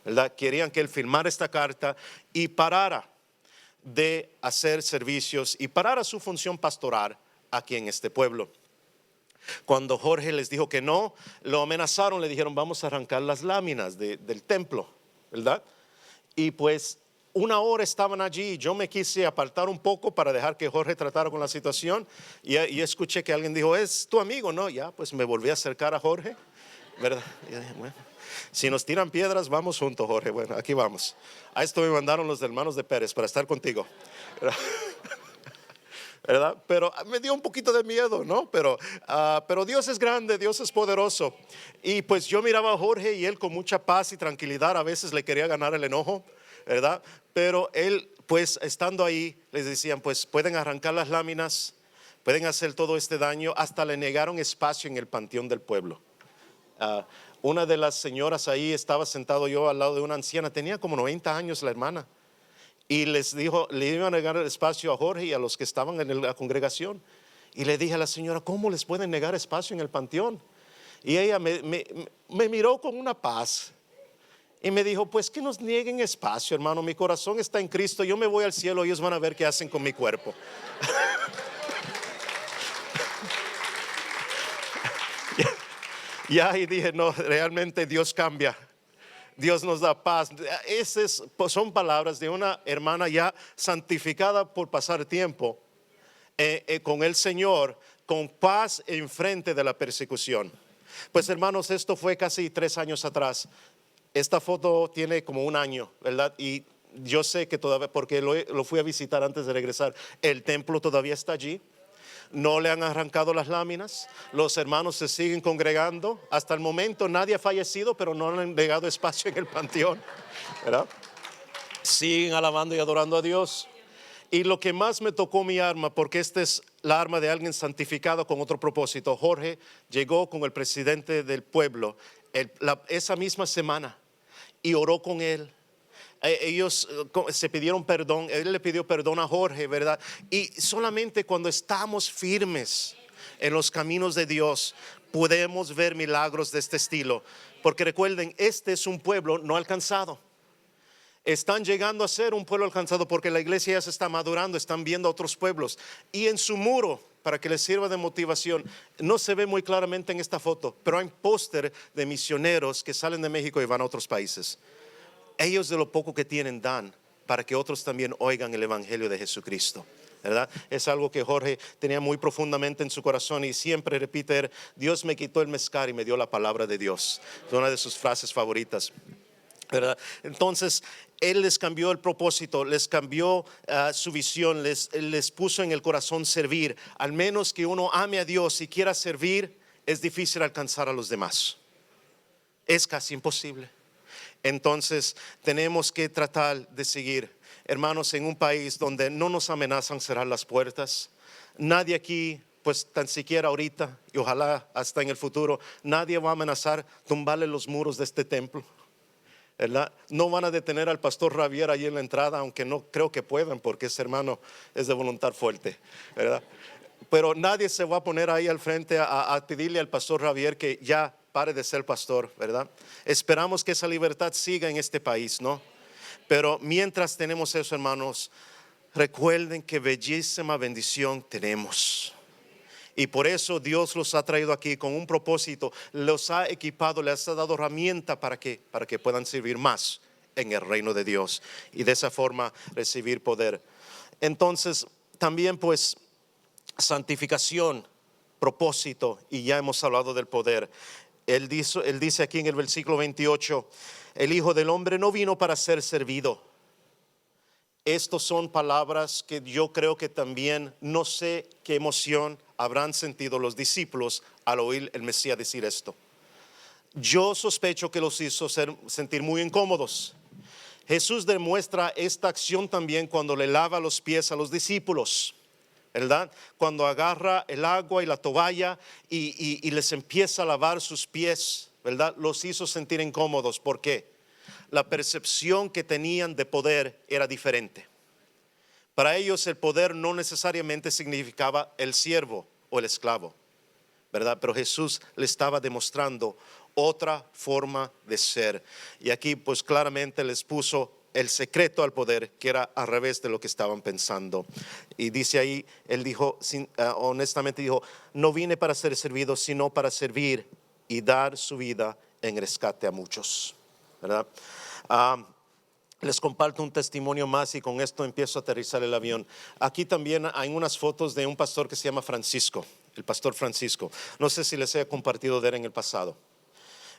¿verdad? Querían que él firmara esta carta y parara de hacer servicios y parara su función pastoral aquí en este pueblo. Cuando Jorge les dijo que no, lo amenazaron, le dijeron: vamos a arrancar las láminas del templo, ¿verdad? Y pues 1 hora estaban allí. Yo me quise apartar un poco para dejar que Jorge tratara con la situación, y escuché que alguien dijo: es tu amigo, ¿no? Ya pues me volví a acercar a Jorge, ¿verdad? Y dije: bueno, si nos tiran piedras, vamos juntos, Jorge. Bueno, aquí vamos. A esto me mandaron los hermanos de Pérez para estar contigo, ¿verdad? Pero me dio un poquito de miedo, ¿no? Pero Dios es grande, Dios es poderoso. Y pues yo miraba a Jorge, y él con mucha paz y tranquilidad, a veces le quería ganar el enojo, ¿verdad? Pero él, pues estando ahí, les decían: pues pueden arrancar las láminas, pueden hacer todo este daño. Hasta le negaron espacio en el panteón del pueblo. Una de las señoras ahí, estaba sentado yo al lado de una anciana, tenía como 90 años la hermana, y les dijo, le iban a negar el espacio a Jorge y a los que estaban en la congregación. Y le dije a la señora: ¿cómo les pueden negar espacio en el panteón? Y ella me miró con una paz y me dijo: pues que nos nieguen espacio, hermano, mi corazón está en Cristo, yo me voy al cielo, ellos van a ver qué hacen con mi cuerpo. Ya, y dije: no, realmente Dios cambia, Dios nos da paz. Esas son palabras de una hermana ya santificada por pasar tiempo con el Señor, con paz enfrente de la persecución. Pues hermanos, esto fue casi 3 años atrás. Esta foto tiene como 1 año, ¿verdad? Y yo sé que todavía, porque lo fui a visitar antes de regresar, el templo todavía está allí. No le han arrancado las láminas, los hermanos se siguen congregando. Hasta el momento nadie ha fallecido, pero no han dejado espacio en el panteón, ¿verdad? Siguen alabando y adorando a Dios. Y lo que más me tocó mi arma, porque esta es la arma de alguien santificado con otro propósito. Jorge llegó con el presidente del pueblo esa misma semana y oró con él. Ellos se pidieron perdón, él le pidió perdón a Jorge, ¿verdad? Y solamente cuando estamos firmes en los caminos de Dios podemos ver milagros de este estilo. Porque recuerden, este es un pueblo no alcanzado. Están llegando a ser un pueblo alcanzado porque la iglesia ya se está madurando, están viendo a otros pueblos. Y en su muro, para que les sirva de motivación, no se ve muy claramente en esta foto, pero hay un póster de misioneros que salen de México y van a otros países. Ellos de lo poco que tienen dan para que otros también oigan el evangelio de Jesucristo, ¿verdad? Es algo que Jorge tenía muy profundamente en su corazón y siempre repite: Dios me quitó el mezcal y me dio la palabra de Dios. Es una de sus frases favoritas, ¿verdad? Entonces él les cambió el propósito, les cambió su visión, les puso en el corazón servir. Al menos que uno ame a Dios y quiera servir, es difícil alcanzar a los demás, es casi imposible. Entonces tenemos que tratar de seguir, hermanos, en un país donde no nos amenazan cerrar las puertas. Nadie aquí, pues tan siquiera ahorita y ojalá hasta en el futuro, nadie va a amenazar tumbarle los muros de este templo, ¿verdad? No van a detener al pastor Javier ahí en la entrada, aunque no creo que puedan, porque ese hermano es de voluntad fuerte, ¿verdad? Pero nadie se va a poner ahí al frente a pedirle al pastor Javier que ya pare de ser pastor, ¿verdad? Esperamos que esa libertad siga en este país, ¿no? Pero mientras tenemos eso, hermanos, recuerden que bellísima bendición tenemos. Y por eso Dios los ha traído aquí con un propósito, los ha equipado, les ha dado herramienta para que puedan servir más en el reino de Dios y de esa forma recibir poder. Entonces, también pues santificación, propósito, y ya hemos hablado del poder. Él dice aquí en el versículo 28, el Hijo del Hombre no vino para ser servido. Estas son palabras que yo creo que también, no sé qué emoción habrán sentido los discípulos al oír el Mesías decir esto. Yo sospecho que los hizo sentir muy incómodos. Jesús demuestra esta acción también cuando le lava los pies a los discípulos, ¿verdad? Cuando agarra el agua y la toalla y les empieza a lavar sus pies, ¿verdad? Los hizo sentir incómodos. ¿Por qué? La percepción que tenían de poder era diferente. Para ellos el poder no necesariamente significaba el siervo o el esclavo, ¿verdad? Pero Jesús le estaba demostrando otra forma de ser. Y aquí pues claramente les puso el secreto al poder, que era al revés de lo que estaban pensando. Y dice ahí, él dijo, honestamente dijo, no vine para ser servido, sino para servir y dar su vida en rescate a muchos, ¿verdad? Les comparto un testimonio más y con esto empiezo a aterrizar el avión. Aquí también hay unas fotos de un pastor que se llama Francisco, el pastor Francisco. No sé si les he compartido de él en el pasado,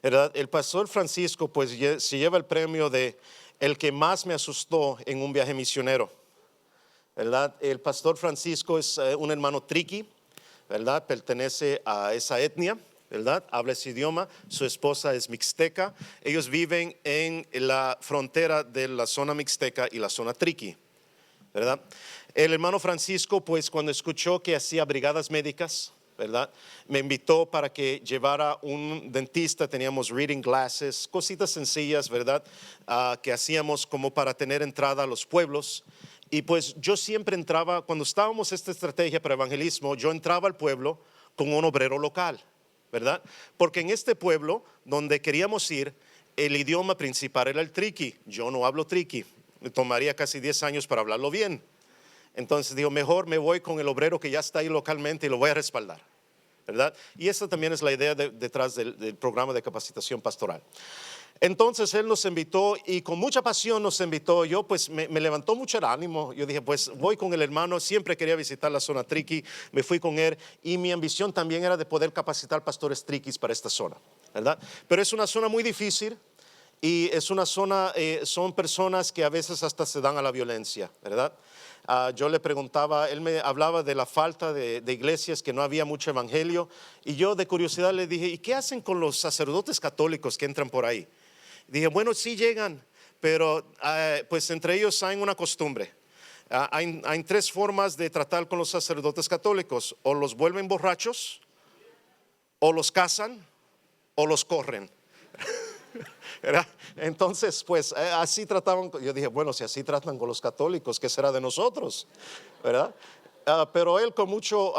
¿verdad? El pastor Francisco pues se lleva el premio de el que más me asustó en un viaje misionero, ¿verdad? El pastor Francisco es un hermano triqui, ¿verdad? Pertenece a esa etnia, ¿verdad? Habla ese idioma, su esposa es mixteca, ellos viven en la frontera de la zona mixteca y la zona triqui, ¿verdad? El hermano Francisco, pues cuando escuchó que hacía brigadas médicas, ¿verdad? Me invitó para que llevara un dentista, teníamos reading glasses, cositas sencillas, ¿verdad? Que hacíamos como para tener entrada a los pueblos. Y pues yo siempre entraba, cuando estábamos esta estrategia para evangelismo, yo entraba al pueblo con un obrero local, ¿verdad? Porque en este pueblo donde queríamos ir, el idioma principal era el triqui. Yo no hablo triqui, me tomaría casi 10 años para hablarlo bien. Entonces digo, mejor me voy con el obrero que ya está ahí localmente y lo voy a respaldar, ¿verdad? Y esa también es la idea detrás del programa de capacitación pastoral. Entonces él nos invitó y con mucha pasión nos invitó. Yo pues me levantó mucho el ánimo. Yo dije, pues voy con el hermano, siempre quería visitar la zona triqui, me fui con él y mi ambición también era de poder capacitar pastores triquis para esta zona, ¿verdad? Pero es una zona muy difícil y es una zona, son personas que a veces hasta se dan a la violencia, ¿verdad? Yo le preguntaba, él me hablaba de la falta de iglesias, que no había mucho evangelio, y yo de curiosidad le dije, ¿y qué hacen con los sacerdotes católicos que entran por ahí? Dije, bueno, sí llegan, pero pues entre ellos hay una costumbre. Hay tres formas de tratar con los sacerdotes católicos: o los vuelven borrachos, o los casan, o los corren. ¿Verdad? Entonces, pues así trataban. Yo dije, bueno, si así tratan con los católicos, ¿qué será de nosotros? ¿Verdad? Pero él con mucho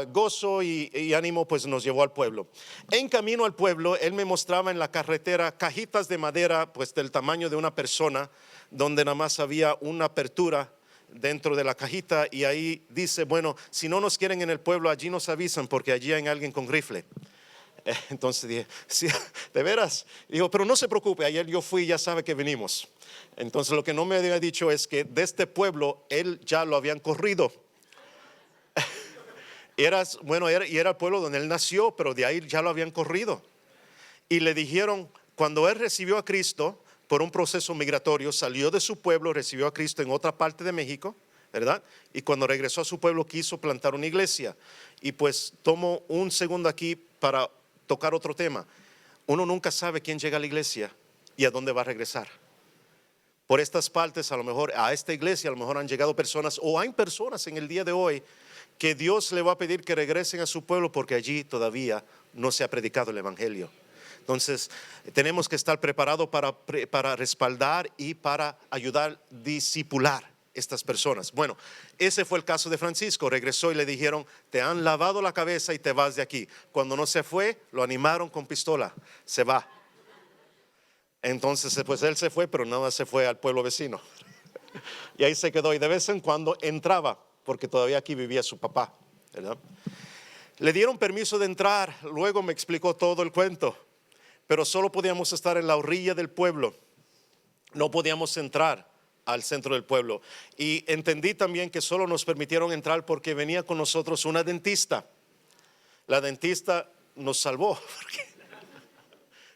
gozo y ánimo pues nos llevó al pueblo. En camino al pueblo, él me mostraba en la carretera cajitas de madera pues del tamaño de una persona, donde nada más había una apertura dentro de la cajita, y ahí dice, bueno, si no nos quieren en el pueblo, allí nos avisan, porque allí hay alguien con rifle. Entonces dije, sí, de veras. Digo, pero no se preocupe, ayer yo fui, ya sabe que venimos. Entonces lo que no me había dicho es que de este pueblo él ya lo habían corrido. Era el pueblo donde él nació, pero de ahí ya lo habían corrido. Y le dijeron, cuando él recibió a Cristo por un proceso migratorio, salió de su pueblo, recibió a Cristo en otra parte de México, ¿verdad? Y cuando regresó a su pueblo quiso plantar una iglesia. Y pues tomo un segundo aquí para tocar otro tema. Uno nunca sabe quién llega a la iglesia y a dónde va a regresar. Por estas partes, a lo mejor a esta iglesia, a lo mejor han llegado personas, o hay personas en el día de hoy que Dios le va a pedir que regresen a su pueblo porque allí todavía no se ha predicado el evangelio. Entonces tenemos que estar preparados para respaldar y para ayudar, discipular estas personas. Bueno, ese fue el caso de Francisco. Regresó y le dijeron, te han lavado la cabeza y te vas de aquí. Cuando no se fue, lo animaron con pistola, se va. Entonces pues él se fue, pero nada más se fue al pueblo vecino. Y ahí se quedó, y de vez en cuando entraba, porque todavía aquí vivía su papá, ¿verdad? Le dieron permiso de entrar, luego me explicó todo el cuento, pero solo podíamos estar en la orilla del pueblo, no podíamos entrar al centro del pueblo. Y entendí también que solo nos permitieron entrar porque venía con nosotros una dentista. La dentista nos salvó, porque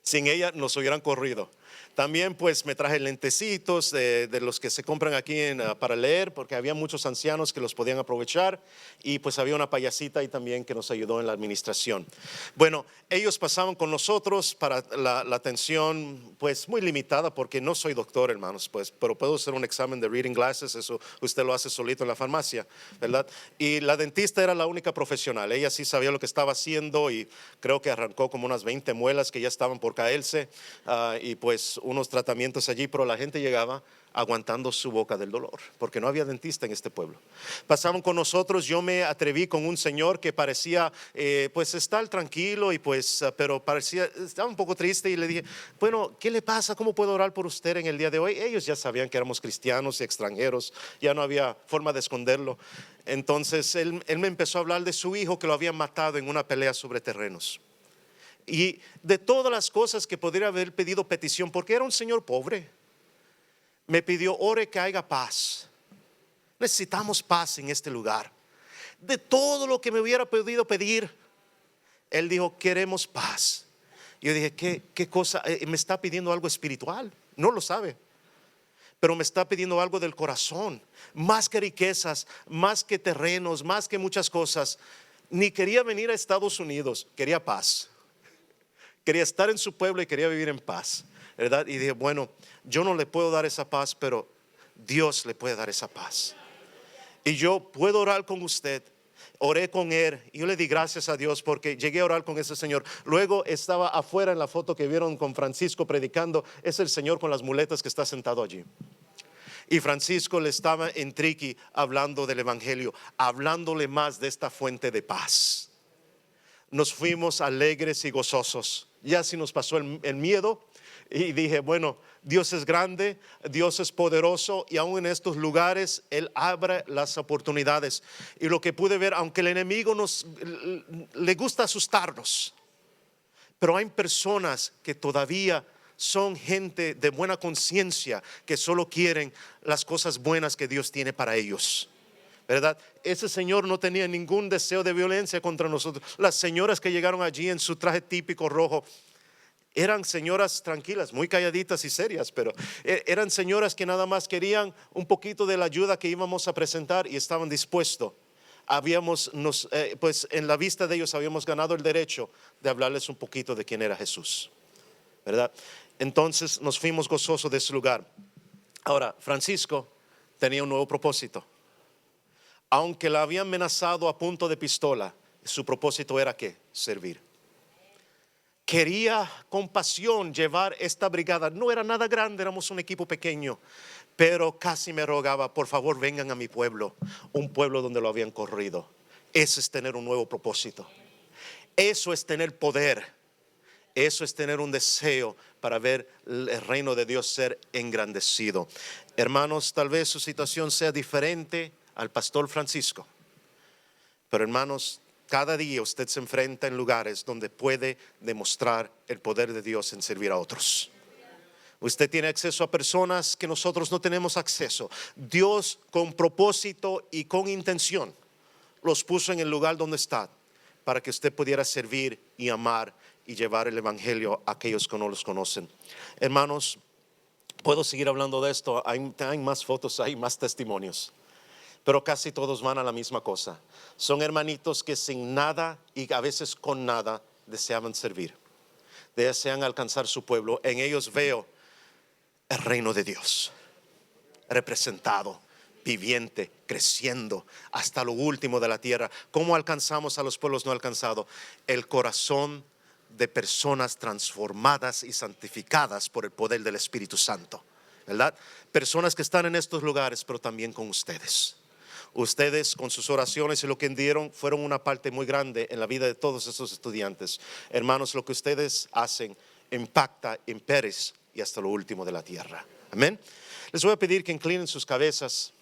sin ella nos hubieran corrido. También pues me traje lentecitos de los que se compran aquí para leer, porque había muchos ancianos que los podían aprovechar, y pues había una payasita ahí también que nos ayudó en la administración. Bueno, ellos pasaban con nosotros para la atención pues muy limitada, porque no soy doctor, hermanos, pues, pero puedo hacer un examen de reading glasses, eso usted lo hace solito en la farmacia, ¿verdad? Y la dentista era la única profesional, ella sí sabía lo que estaba haciendo, y creo que arrancó como unas 20 muelas que ya estaban por caerse, y pues unos tratamientos allí, pero la gente llegaba aguantando su boca del dolor, porque no había dentista en este pueblo. Pasaban con nosotros, yo me atreví con un señor que parecía pues estar tranquilo, y pues pero estaba un poco triste, y le dije, bueno, ¿qué le pasa? ¿Cómo puedo orar por usted en el día de hoy? Ellos ya sabían que éramos cristianos y extranjeros, ya no había forma de esconderlo. Entonces él me empezó a hablar de su hijo, que lo habían matado en una pelea sobre terrenos, y de todas las cosas que podría haber pedido petición, porque era un señor pobre. Me pidió, ore que haya paz. Necesitamos paz en este lugar. De todo lo que me hubiera podido pedir, él dijo, queremos paz. Yo dije, ¿qué cosa? ¿Me está pidiendo algo espiritual? No lo sabe, pero me está pidiendo algo del corazón. Más que riquezas, más que terrenos, más que muchas cosas. Ni quería venir a Estados Unidos, quería paz. Quería estar en su pueblo y quería vivir en paz, ¿verdad? Y dije, bueno, yo no le puedo dar esa paz, pero Dios le puede dar esa paz. Y yo puedo orar con usted. Oré con él y yo le di gracias a Dios porque llegué a orar con ese señor. Luego estaba afuera en la foto que vieron con Francisco predicando. Es el señor con las muletas que está sentado allí. Y Francisco le estaba en Triqui hablando del evangelio, hablándole más de esta fuente de paz. Nos fuimos alegres y gozosos. Ya sí nos pasó el miedo, y dije, bueno, Dios es grande, Dios es poderoso, y aún en estos lugares Él abre las oportunidades. Y lo que pude ver, aunque el enemigo le gusta asustarnos, pero hay personas que todavía son gente de buena conciencia, que solo quieren las cosas buenas que Dios tiene para ellos, ¿verdad? Ese señor no tenía ningún deseo de violencia contra nosotros. Las señoras que llegaron allí en su traje típico rojo, eran señoras tranquilas, muy calladitas y serias, pero eran señoras que nada más querían un poquito de la ayuda que íbamos a presentar y estaban dispuestos. Pues en la vista de ellos habíamos ganado el derecho de hablarles un poquito de quién era Jesús, ¿verdad? Entonces nos fuimos gozosos de ese lugar. Ahora, Francisco tenía un nuevo propósito. Aunque la habían amenazado a punto de pistola, su propósito era ¿qué? Servir. Quería con pasión llevar esta brigada. No era nada grande, éramos un equipo pequeño, pero casi me rogaba, por favor vengan a mi pueblo, un pueblo donde lo habían corrido. Eso es tener un nuevo propósito. Eso es tener poder. Eso es tener un deseo para ver el reino de Dios ser engrandecido. Hermanos, tal vez su situación sea diferente al pastor Francisco, pero hermanos, cada día usted se enfrenta en lugares donde puede demostrar el poder de Dios en servir a otros. Usted tiene acceso a personas que nosotros no tenemos acceso. Dios con propósito y con intención los puso en el lugar donde está para que usted pudiera servir y amar y llevar el evangelio a aquellos que no los conocen. Hermanos, puedo seguir hablando de esto. Hay más fotos, hay más testimonios, pero casi todos van a la misma cosa. Son hermanitos que sin nada y a veces con nada deseaban servir, desean alcanzar su pueblo. En ellos veo el reino de Dios representado, viviente, creciendo hasta lo último de la tierra. ¿Cómo alcanzamos a los pueblos no alcanzados? El corazón de personas transformadas y santificadas por el poder del Espíritu Santo, ¿verdad? Personas que están en estos lugares, pero también con ustedes. Ustedes con sus oraciones y lo que dieron fueron una parte muy grande en la vida de todos esos estudiantes. Hermanos, lo que ustedes hacen impacta en Pérez y hasta lo último de la tierra. Amén. Les voy a pedir que inclinen sus cabezas.